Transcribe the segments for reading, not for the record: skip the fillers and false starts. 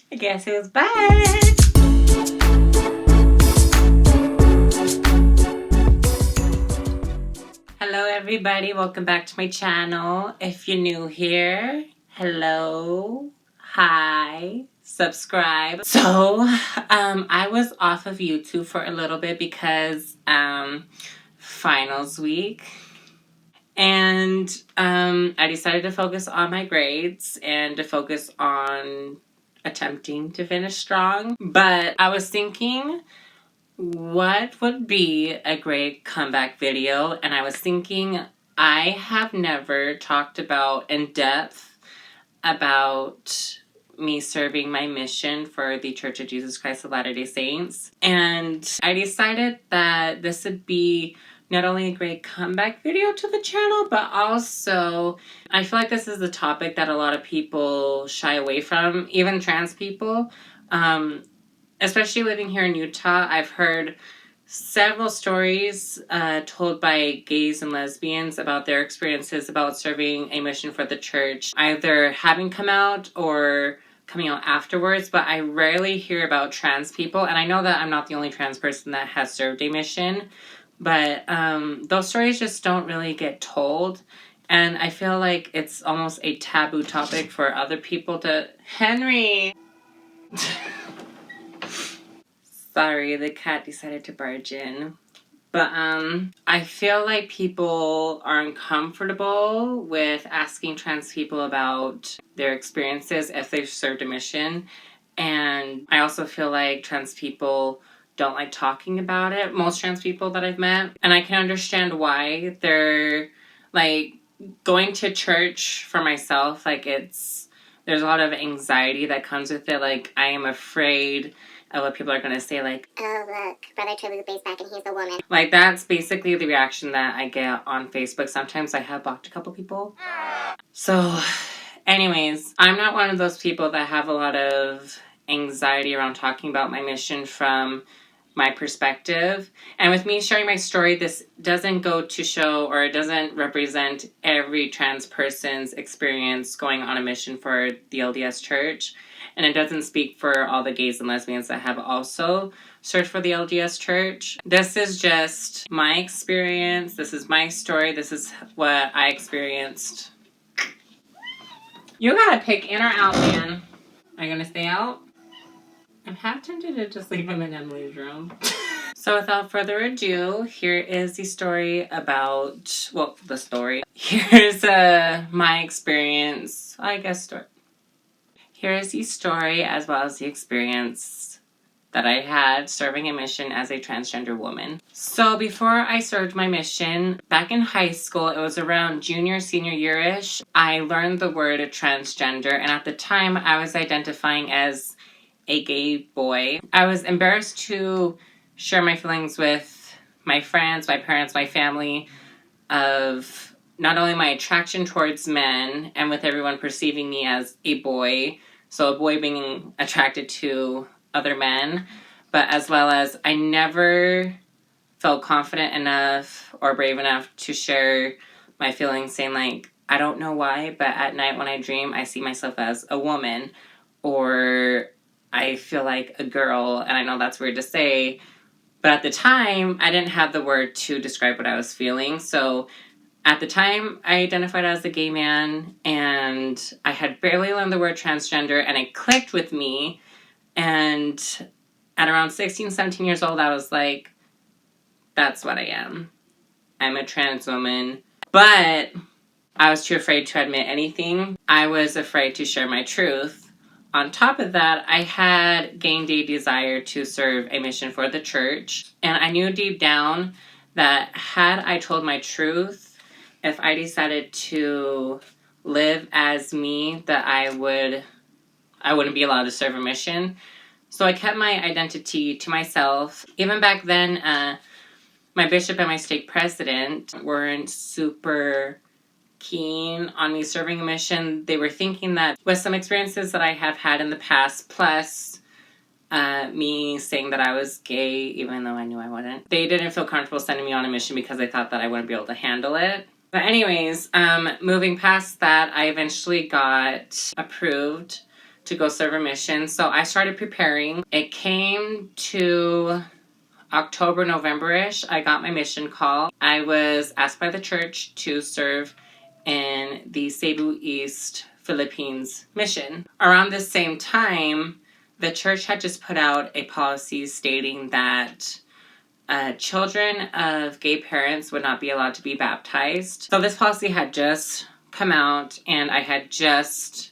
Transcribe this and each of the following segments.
I guess who's back? Hello everybody, welcome back to my channel. If you're new here, hello, hi, subscribe. So, I was off of YouTube for a little bit because, finals week. And I decided to focus on my grades and to focus on attempting to finish strong. But I was thinking, what would be a great comeback video? And I was thinking, I have never talked about in depth about me serving my mission for the Church of Jesus Christ of Latter-day Saints. And I decided that this would be not only a great comeback video to the channel, but also I feel like this is a topic that a lot of people shy away from, even trans people. Especially living here in Utah, I've heard several stories told by gays and lesbians about their experiences about serving a mission for the church, either having come out or coming out afterwards, but I rarely hear about trans people, and I know that I'm not the only trans person that has served a mission, but those stories just don't really get told, and I feel like it's almost a taboo topic for other people to... Henry! Sorry, the cat decided to barge in. But I feel like people are uncomfortable with asking trans people about their experiences if they've served a mission. And I also feel like trans people don't like talking about it, most trans people that I've met. And I can understand why. They're like, going to church for myself, like there's a lot of anxiety that comes with it. Like, I am afraid of what people are going to say, like, oh look, Brother Tribu's back and he's a woman. Like, that's basically the reaction that I get on Facebook. Sometimes I have blocked a couple people. So, anyways, I'm not one of those people that have a lot of anxiety around talking about my mission from my perspective. And with me sharing my story, this doesn't go to show, or it doesn't represent every trans person's experience going on a mission for the LDS Church. And it doesn't speak for all the gays and lesbians that have also served for the LDS Church. This is just my experience. This is my story. This is what I experienced. You gotta pick in or out, man. Are you gonna stay out? I'm half tempted to just leave him in Emily's room. So without further ado, here is the story about, well, the story. Here's my experience, I guess, story. Here is the story as well as the experience that I had serving a mission as a transgender woman. So before I served my mission, back in high school, it was around junior, senior year-ish, I learned the word transgender, and at the time I was identifying as a gay boy. I was embarrassed to share my feelings with my friends, my parents, my family, of not only my attraction towards men and with everyone perceiving me as a boy, so a boy being attracted to other men, but as well as I never felt confident enough or brave enough to share my feelings, saying like, I don't know why, but at night when I dream, I see myself as a woman, or I feel like a girl, and I know that's weird to say, but at the time, I didn't have the word to describe what I was feeling, so at the time, I identified as a gay man, and I had barely learned the word transgender, and it clicked with me, and at around 16, 17 years old, I was like, that's what I am. I'm a trans woman. But I was too afraid to admit anything. I was afraid to share my truth. On top of that, I had gained a desire to serve a mission for the church, and I knew deep down that had I told my truth, if I decided to live as me, that I wouldn't be allowed to serve a mission. So I kept my identity to myself. Even back then, my bishop and my stake president weren't super keen on me serving a mission. They were thinking that with some experiences that I have had in the past, plus me saying that I was gay, even though I knew I wasn't, they didn't feel comfortable sending me on a mission because they thought that I wouldn't be able to handle it. But anyways, moving past that, I eventually got approved to go serve a mission. So I started preparing. It came to October, November-ish. I got my mission call. I was asked by the church to serve in the Cebu East, Philippines mission. Around the same time, the church had just put out a policy stating that children of gay parents would not be allowed to be baptized. So this policy had just come out, and I had just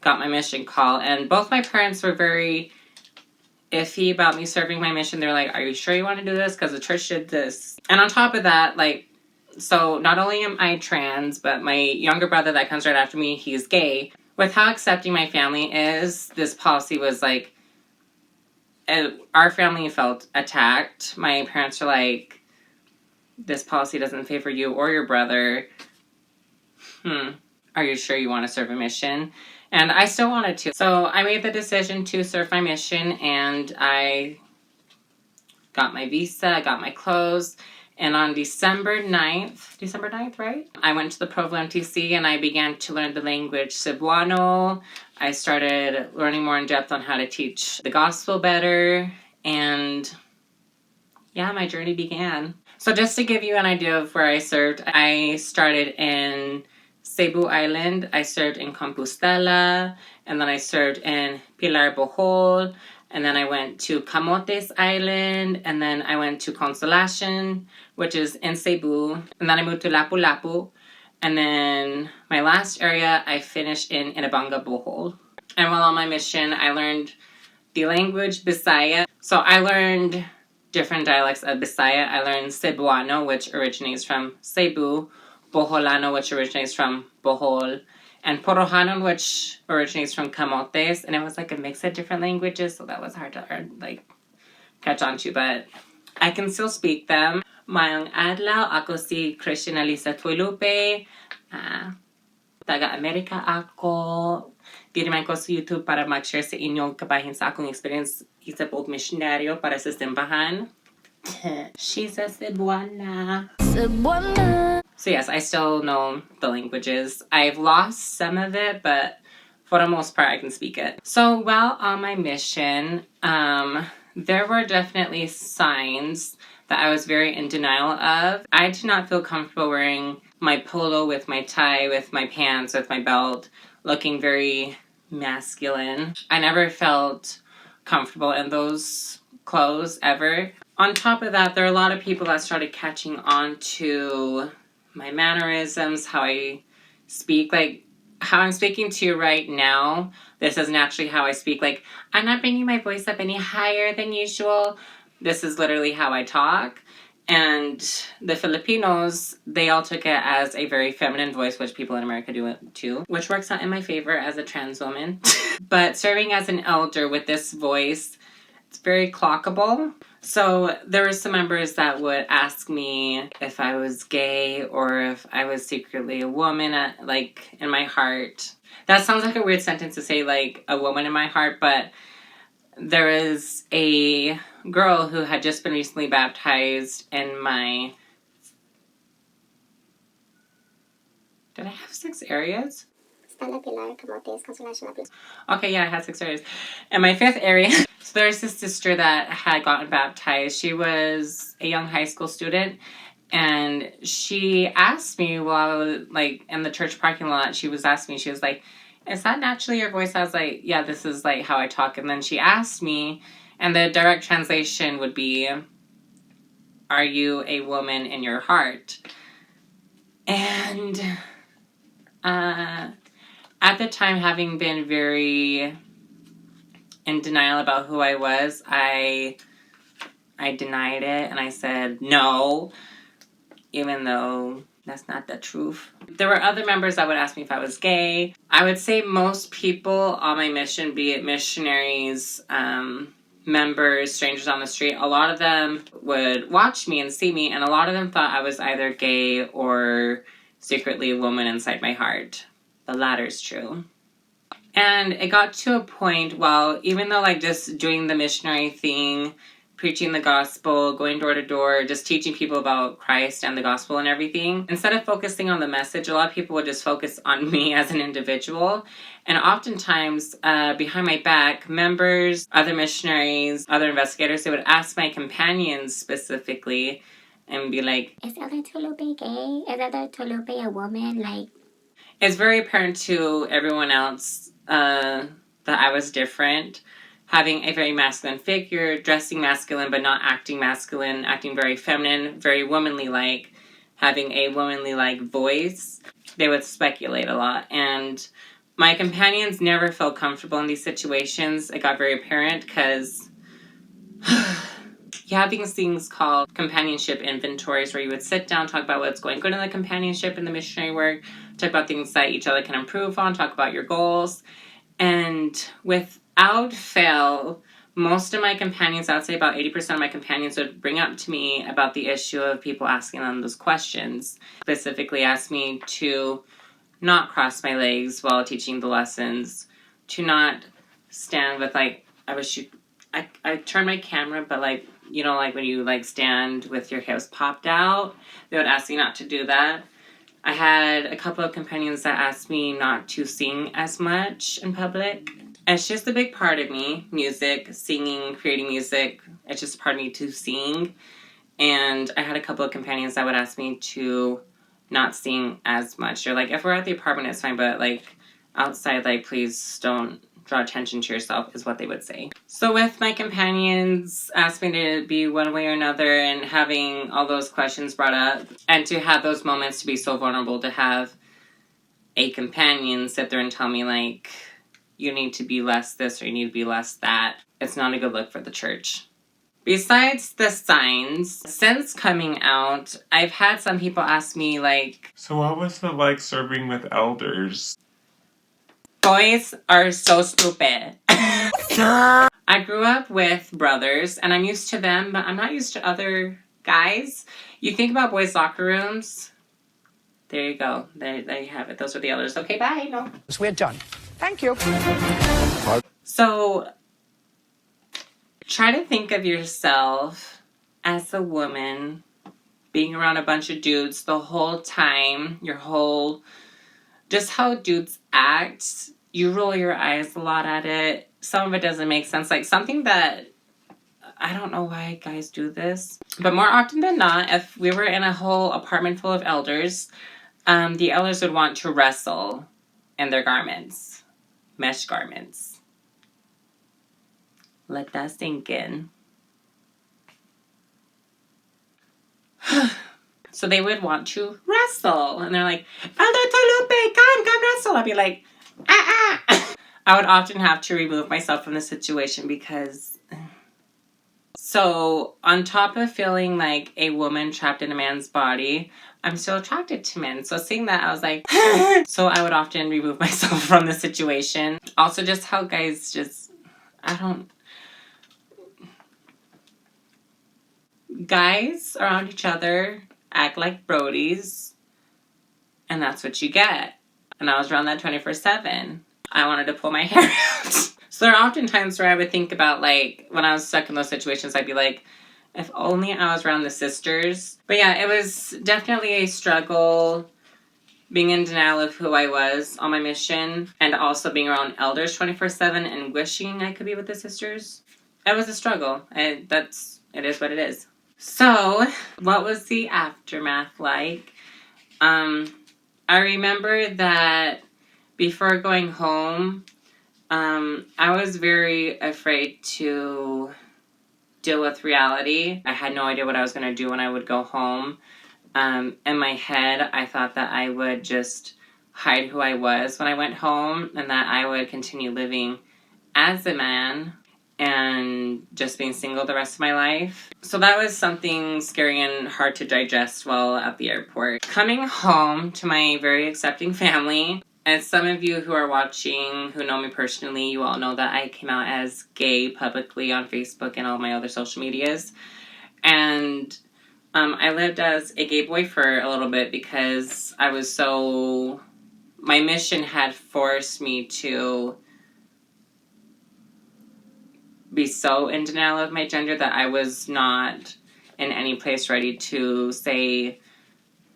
got my mission call, and both my parents were very iffy about me serving my mission. They're like, are you sure you want to do this? Because the church did this. And on top of that, like, so not only am I trans, but my younger brother that comes right after me, he's gay. With how accepting my family is, this policy was like, our family felt attacked. My parents were like, this policy doesn't favor you or your brother. Are you sure you want to serve a mission? And I still wanted to. So I made the decision to serve my mission, and I got my visa, I got my clothes, and on December 9th, right? I went to the Provo MTC and I began to learn the language Cebuano. I started learning more in depth on how to teach the gospel better, and yeah, my journey began. So just to give you an idea of where I served, I started in Cebu Island, I served in Compostela, and then I served in Pilar, Bohol, and then I went to Camotes Island, and then I went to Consolacion, which is in Cebu, and then I moved to Lapu-Lapu, and then my last area I finished in Inabanga, Bohol. And while on my mission, I learned the language Bisaya. So I learned different dialects of Bisaya. I learned Cebuano, which originates from Cebu, Boholano, which originates from Bohol, and Porohanon, which originates from Camotes, and it was like a mix of different languages, so that was hard to catch on to, but I can still speak them. Mayong adlaw, ako si Christian Alisa Tuilupe, taga-Amerika ako. Di naman ko sa YouTube para mag-share sa inyong kabahin sa akong experience isa po misyonaryo para sa simbahan. She's a Cebuana. So yes, I still know the languages. I've lost some of it, but for the most part, I can speak it. So while on my mission, there were definitely signs that I was very in denial of. I did not feel comfortable wearing my polo with my tie, with my pants, with my belt, looking very masculine. I never felt comfortable in those clothes ever. On top of that, there are a lot of people that started catching on to my mannerisms, how I speak, like how I'm speaking to you right now. This isn't actually how I speak. Like, I'm not bringing my voice up any higher than usual. This is literally how I talk. And the Filipinos, they all took it as a very feminine voice, which people in America do it too, which works out in my favor as a trans woman. But serving as an elder with this voice, it's very clockable. So there were some members that would ask me if I was gay or if I was secretly a woman, like, in my heart. That sounds like a weird sentence to say, like, a woman in my heart, but there is a girl who had just been recently baptized in my... Did I have 6 areas? Stella, Pilar, Camotes, Consolacion, Lapu. Okay, yeah, I had 6 areas. And my 5th area, so there's this sister that had gotten baptized. She was a young high school student, and she asked me while I was, like, in the church parking lot, she was asking me, she was like, is that naturally your voice? I was like, yeah, this is, like, how I talk. And then she asked me, and the direct translation would be, are you a woman in your heart? And, at the time, having been very in denial about who I was, I denied it, and I said no, even though that's not the truth. There were other members that would ask me if I was gay. I would say most people on my mission, be it missionaries, members, strangers on the street, a lot of them would watch me and see me, and a lot of them thought I was either gay or secretly a woman inside my heart. The latter's true. And it got to a point, well, even though, like, just doing the missionary thing preaching the gospel, going door to door, just teaching people about Christ and the gospel and everything. Instead of focusing on the message, a lot of people would just focus on me as an individual. And oftentimes, behind my back, members, other missionaries, other investigators, they would ask my companions specifically and be like, Is Elder Tulupe gay? Is Elder Tulupe a woman? Like, it's very apparent to everyone else that I was different. Having a very masculine figure, dressing masculine but not acting masculine, acting very feminine, very womanly-like, having a womanly-like voice. They would speculate a lot. And my companions never felt comfortable in these situations. It got very apparent because you have these things called companionship inventories where you would sit down, talk about what's going good in the companionship and the missionary work, talk about things that each other can improve on, talk about your goals. And without fail, most of my companions, I would say about 80% of my companions would bring up to me about the issue of people asking them those questions. Specifically asked me to not cross my legs while teaching the lessons, to not stand with I turned my camera, but when you stand with your hips popped out, they would ask me not to do that. I had a couple of companions that asked me not to sing as much in public. It's just a big part of me. Music, singing, creating music. It's just a part of me to sing. And I had a couple of companions that would ask me to not sing as much. They're like, if we're at the apartment, it's fine, but outside, please don't draw attention to yourself, is what they would say. So with my companions asking me to be one way or another and having all those questions brought up, and to have those moments to be so vulnerable, to have a companion sit there and tell me, you need to be less this or you need to be less that, it's not a good look for the church. Besides the signs, since coming out, I've had some people ask me, so what was it like serving with elders? Boys are so stupid. I grew up with brothers, and I'm used to them, but I'm not used to other guys. You think about boys' locker rooms. There you go. There you have it. Those are the elders. Okay, bye. No. We're done. Thank you. So, try to think of yourself as a woman being around a bunch of dudes the whole time, just how dudes act. You roll your eyes a lot at it. Some of it doesn't make sense. Something that, I don't know why guys do this, but more often than not, if we were in a whole apartment full of elders, the elders would want to wrestle in their garments, mesh garments. Let that sink in. So they would want to wrestle, and they're like, Elder Tolupe, come wrestle. I'd be like, ah. I would often have to remove myself from the situation because... So, on top of feeling like a woman trapped in a man's body, I'm still attracted to men. So seeing that, I was like... So I would often remove myself from the situation. Also, just how guys guys around each other act like brodies, and that's what you get. And I was around that 24/7. I wanted to pull my hair out. So there are often times where I would think about, when I was stuck in those situations, I'd be like, if only I was around the sisters. But yeah, it was definitely a struggle being in denial of who I was on my mission, and also being around elders 24/7 and wishing I could be with the sisters. It was a struggle. It is what it is. So, what was the aftermath like? I remember that before going home, I was very afraid to deal with reality. I had no idea what I was going to do when I would go home. In my head, I thought that I would just hide who I was when I went home, and that I would continue living as a man and just being single the rest of my life. So that was something scary and hard to digest while at the airport. Coming home to my very accepting family, and some of you who are watching who know me personally, you all know that I came out as gay publicly on Facebook and all my other social medias. And I lived as a gay boy for a little bit because my mission had forced me to be so in denial of my gender that I was not in any place ready to say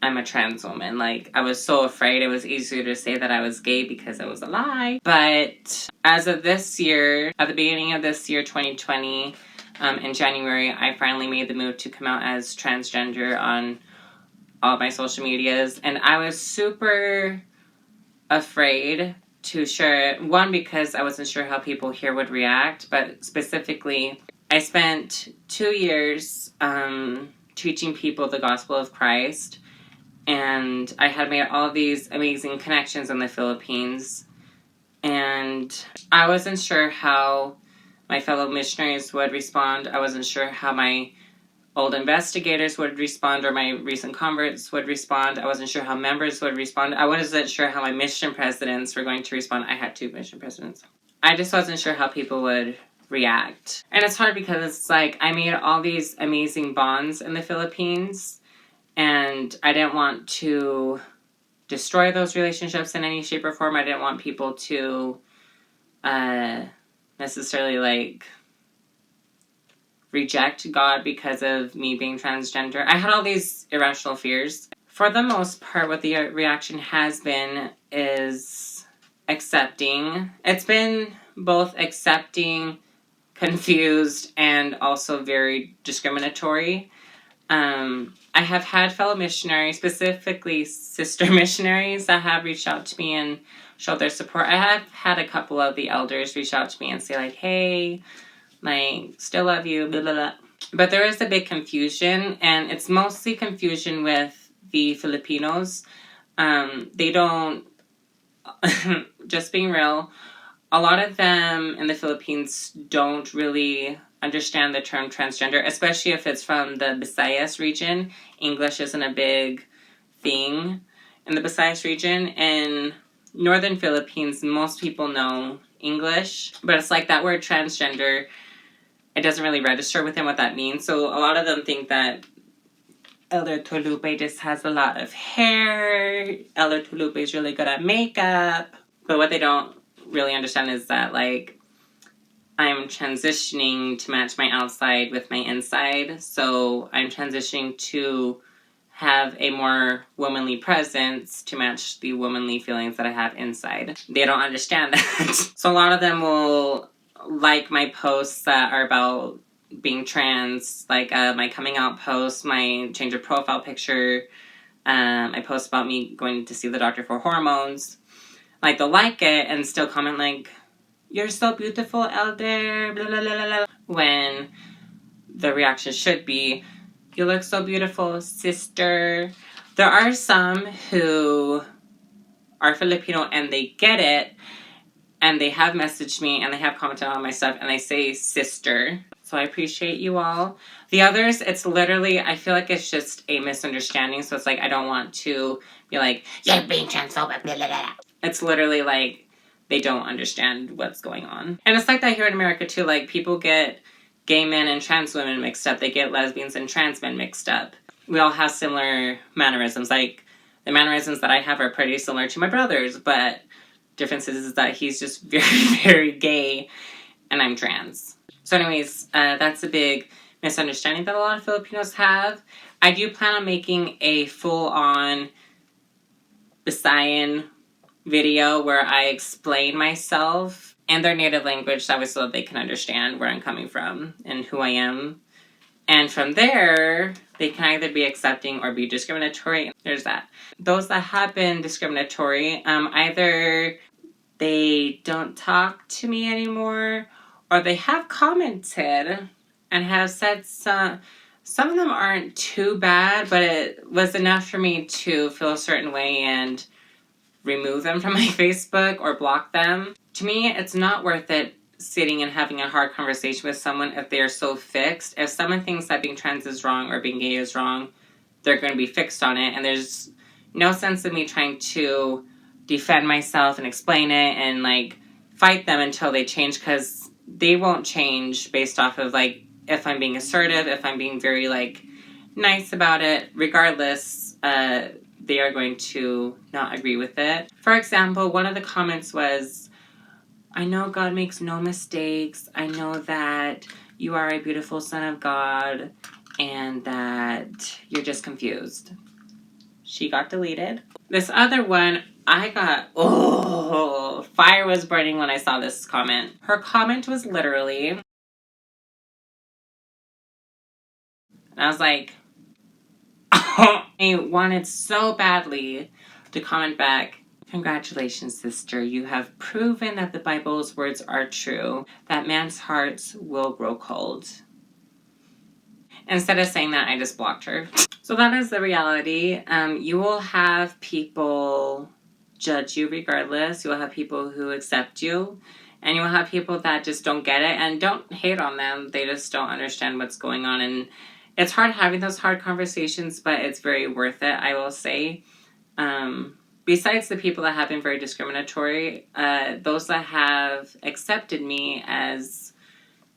I'm a trans woman. Like, I was so afraid. It was easier to say that I was gay because it was a lie. But as of this year, at the beginning of this year, 2020, in January, I finally made the move to come out as transgender on all my social medias. And I was super afraid to share it. One, because I wasn't sure how people here would react. But specifically, I spent 2 years teaching people the gospel of Christ. And I had made all these amazing connections in the Philippines. And I wasn't sure how my fellow missionaries would respond. I wasn't sure how my old investigators would respond or my recent converts would respond. I wasn't sure how members would respond. I wasn't sure how my mission presidents were going to respond. I had 2 mission presidents. I just wasn't sure how people would react. And it's hard because it's like I made all these amazing bonds in the Philippines. And I didn't want to destroy those relationships in any shape or form. I didn't want people to necessarily, like, reject God because of me being transgender. I had all these irrational fears. For the most part, what the reaction has been is accepting. It's been both accepting, confused, and also very discriminatory. I have had fellow missionaries, specifically sister missionaries, that have reached out to me and showed their support. I have had a couple of the elders reach out to me and say, like, hey, like, still love you, blah, blah, blah. But there is a big confusion, and it's mostly confusion with the Filipinos. They don't, just being real, a lot of them in the Philippines don't really understand the term transgender, especially if it's from the Visayas region. English isn't a big thing in the Visayas region. In northern Philippines, most people know English, but it's like that word transgender, it doesn't really register with them what that means. So a lot of them think that Elder Tolupe just has a lot of hair. Elder Tolupe is really good at makeup. But what they don't really understand is that, like, I'm transitioning to match my outside with my inside. So I'm transitioning to have a more womanly presence to match the womanly feelings that I have inside. They don't understand that. So a lot of them will like my posts that are about being trans, like my coming out post, my change of profile picture, I post about me going to see the doctor for hormones. Like, they'll like it and still comment, like, you're so beautiful, Elder, blah, blah, blah, blah, blah. When the reaction should be, you look so beautiful, sister. There are some who are Filipino and they get it, and they have messaged me and they have commented on my stuff and they say sister. So I appreciate you all. The others, it's literally, I feel like it's just a misunderstanding. So it's like, I don't want to be like, you're being transphobic, blah, blah, blah. It's literally like, they don't understand what's going on. And it's like that here in America too. Like, people get gay men and trans women mixed up. They get lesbians and trans men mixed up. We all have similar mannerisms. Like, the mannerisms that I have are pretty similar to my brother's, but difference is that he's just very, very gay and I'm trans. So anyways, that's a big misunderstanding that a lot of Filipinos have. I do plan on making a full-on Visayan video where I explain myself in their native language, so that they can understand where I'm coming from and who I am. And from there, they can either be accepting or be discriminatory. There's that. Those that have been discriminatory, either they don't talk to me anymore, or they have commented and have said some of them aren't too bad, but it was enough for me to feel a certain way and remove them from my Facebook or block them. To me, it's not worth it sitting and having a hard conversation with someone if they are so fixed. If someone thinks that being trans is wrong or being gay is wrong, they're going to be fixed on it, and there's no sense in me trying to defend myself and explain it and, like, fight them until they change, because they won't change based off of, like, if I'm being assertive, if I'm being very, like, nice about it. Regardless, they are going to not agree with it. For example, one of the comments was, I know God makes no mistakes. I know that you are a beautiful son of God and that you're just confused. She got deleted. This other one, fire was burning when I saw this comment. Her comment was literally, and I was like, I wanted so badly to comment back, "Congratulations, sister. You have proven that the Bible's words are true, that man's hearts will grow cold." Instead of saying that, I just blocked her. So that is the reality. You will have people judge you regardless. You will have people who accept you. And you will have people that just don't get it. And don't hate on them. They just don't understand what's going on. And it's hard having those hard conversations, but it's very worth it, I will say. Besides the people that have been very discriminatory, those that have accepted me as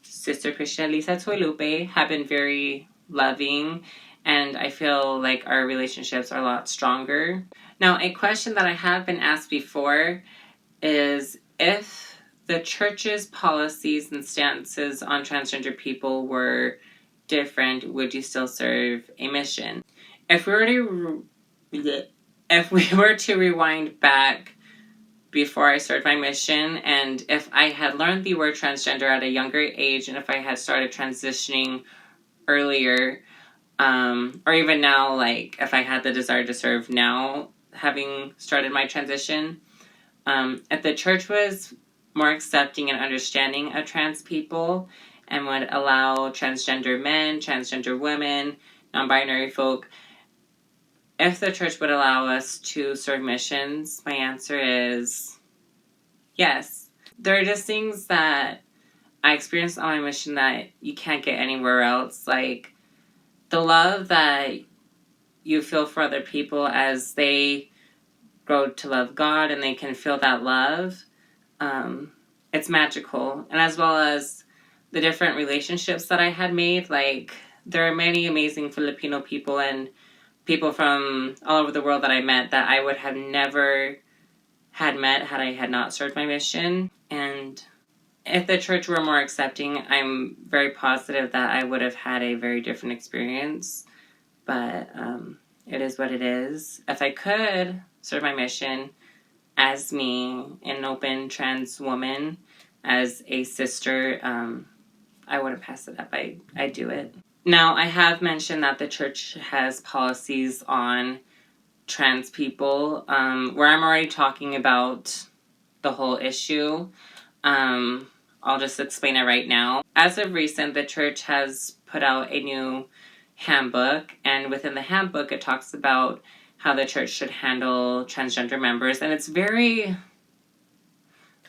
Sister Christian Lisa Tuolupe have been very loving, and I feel like our relationships are a lot stronger. Now, a question that I have been asked before is if the church's policies and stances on transgender people were different, would you still serve a mission? If we were to rewind back before I started my mission, and if I had learned the word transgender at a younger age, and if I had started transitioning earlier, or even now, like if I had the desire to serve now, having started my transition, if the church was more accepting and understanding of trans people and would allow transgender men, transgender women, non-binary folk, if the church would allow us to serve missions, my answer is yes. There are just things that I experienced on my mission that you can't get anywhere else. Like the love that you feel for other people as they grow to love God and they can feel that love. It's magical. And as well as the different relationships that I had made, like there are many amazing Filipino people and people from all over the world that I met that I would have never had met had I had not served my mission. And if the church were more accepting, I'm very positive that I would have had a very different experience. But it is what it is. If I could serve my mission as me, an open trans woman, as a sister, I wouldn't pass it up. I'd do it. Now, I have mentioned that the church has policies on trans people, where I'm already talking about the whole issue. I'll just explain it right now. As of recent, the church has put out a new handbook, and within the handbook, it talks about how the church should handle transgender members, and it's very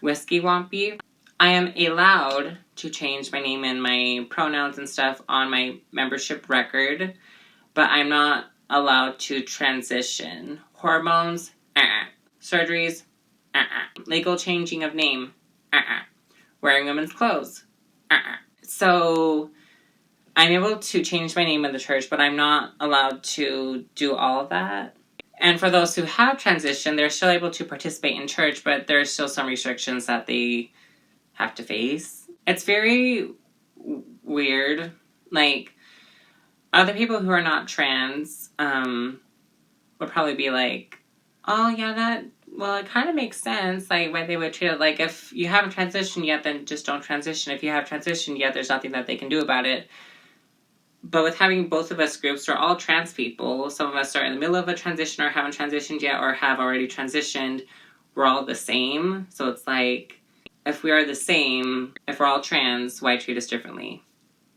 whiskey-wompy. I am allowed to change my name and my pronouns and stuff on my membership record, but I'm not allowed to transition. Hormones, surgeries, legal changing of name, wearing women's clothes. So I'm able to change my name in the church, but I'm not allowed to do all of that. And for those who have transitioned, they're still able to participate in church, but there's still some restrictions that they have to face. It's very weird. Like, other people who are not trans would probably be like, oh, yeah, it kind of makes sense, like, why they would treat it. Like, if you haven't transitioned yet, then just don't transition. If you have transitioned yet, there's nothing that they can do about it. But with having both of us groups, we're all trans people. Some of us are in the middle of a transition or haven't transitioned yet or have already transitioned. We're all the same. So it's like, if we are the same, if we're all trans, why treat us differently?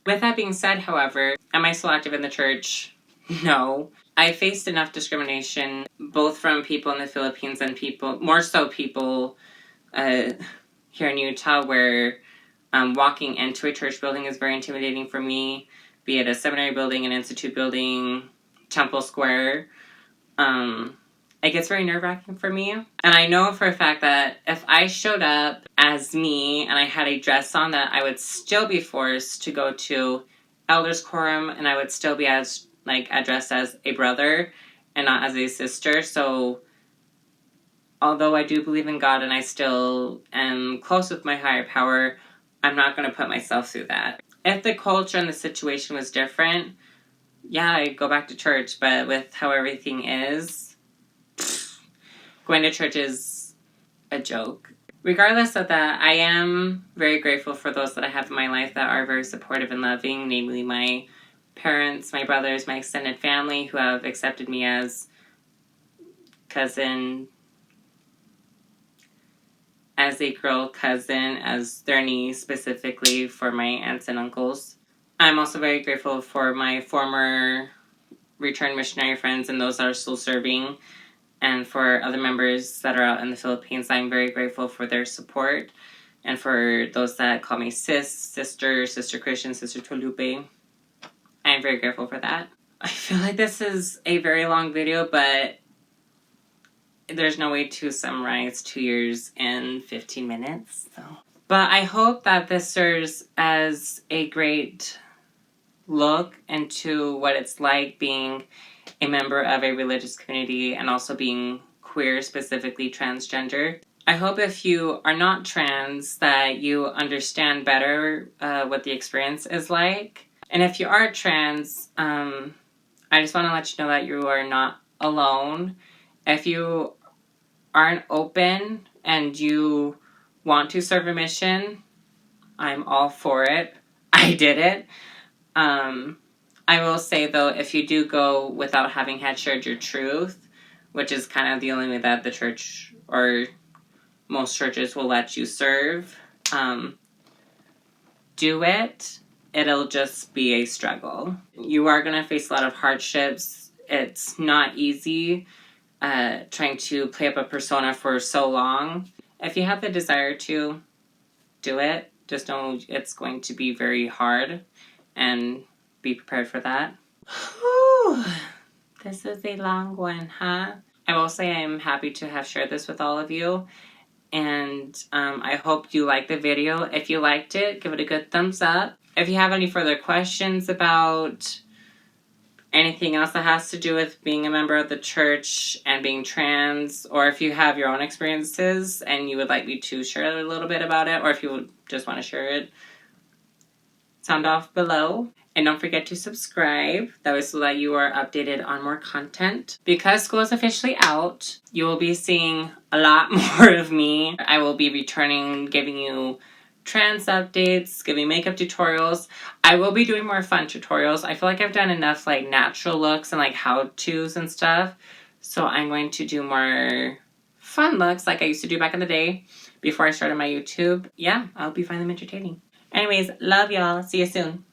With that being said, however, am I still active in the church? No. I faced enough discrimination, both from people in the Philippines and more so people here in Utah, where walking into a church building is very intimidating for me, be it a seminary building, an institute building, Temple Square. It gets very nerve-wracking for me. And I know for a fact that if I showed up as me and I had a dress on, that I would still be forced to go to elders quorum, and I would still be addressed as a brother and not as a sister. So although I do believe in God and I still am close with my higher power, I'm not going to put myself through that. If the culture and the situation was different, yeah, I'd go back to church, but with how everything is, going to church is a joke. Regardless of that, I am very grateful for those that I have in my life that are very supportive and loving, namely my parents, my brothers, my extended family who have accepted me as cousin, as a girl cousin, as their niece specifically for my aunts and uncles. I'm also very grateful for my former returned missionary friends and those that are still serving, and for other members that are out in the Philippines. I'm very grateful for their support, and for those that call me sis, sister Christian, sister Tolupe. I'm very grateful for that. I feel like this is a very long video, but there's no way to summarize 2 years in 15 minutes. So. But I hope that this serves as a great look into what it's like being a member of a religious community and also being queer, specifically transgender. I hope if you are not trans that you understand better what the experience is like. And if you are trans, I just want to let you know that you are not alone. If you aren't open and you want to serve a mission, I'm all for it. I did it. I will say, though, if you do go without having had shared your truth, which is kind of the only way that the church or most churches will let you serve, do it. It'll just be a struggle. You are going to face a lot of hardships. It's not easy trying to play up a persona for so long. If you have the desire to, do it. Just know it's going to be very hard, and be prepared for that. Whew. This is a long one, huh? I will say I'm happy to have shared this with all of you, and I hope you liked the video. If you liked it, give it a good thumbs up. If you have any further questions about anything else that has to do with being a member of the church and being trans, or if you have your own experiences and you would like me to share a little bit about it, or if you would just want to share it, sound off below. And don't forget to subscribe. That way so that you are updated on more content. Because school is officially out, you will be seeing a lot more of me. I will be returning, giving you trans updates, giving makeup tutorials. I will be doing more fun tutorials. I feel like I've done enough like natural looks and like how-tos and stuff. So I'm going to do more fun looks like I used to do back in the day before I started my YouTube. Yeah, I hope you find them entertaining. Anyways, love y'all. See you soon.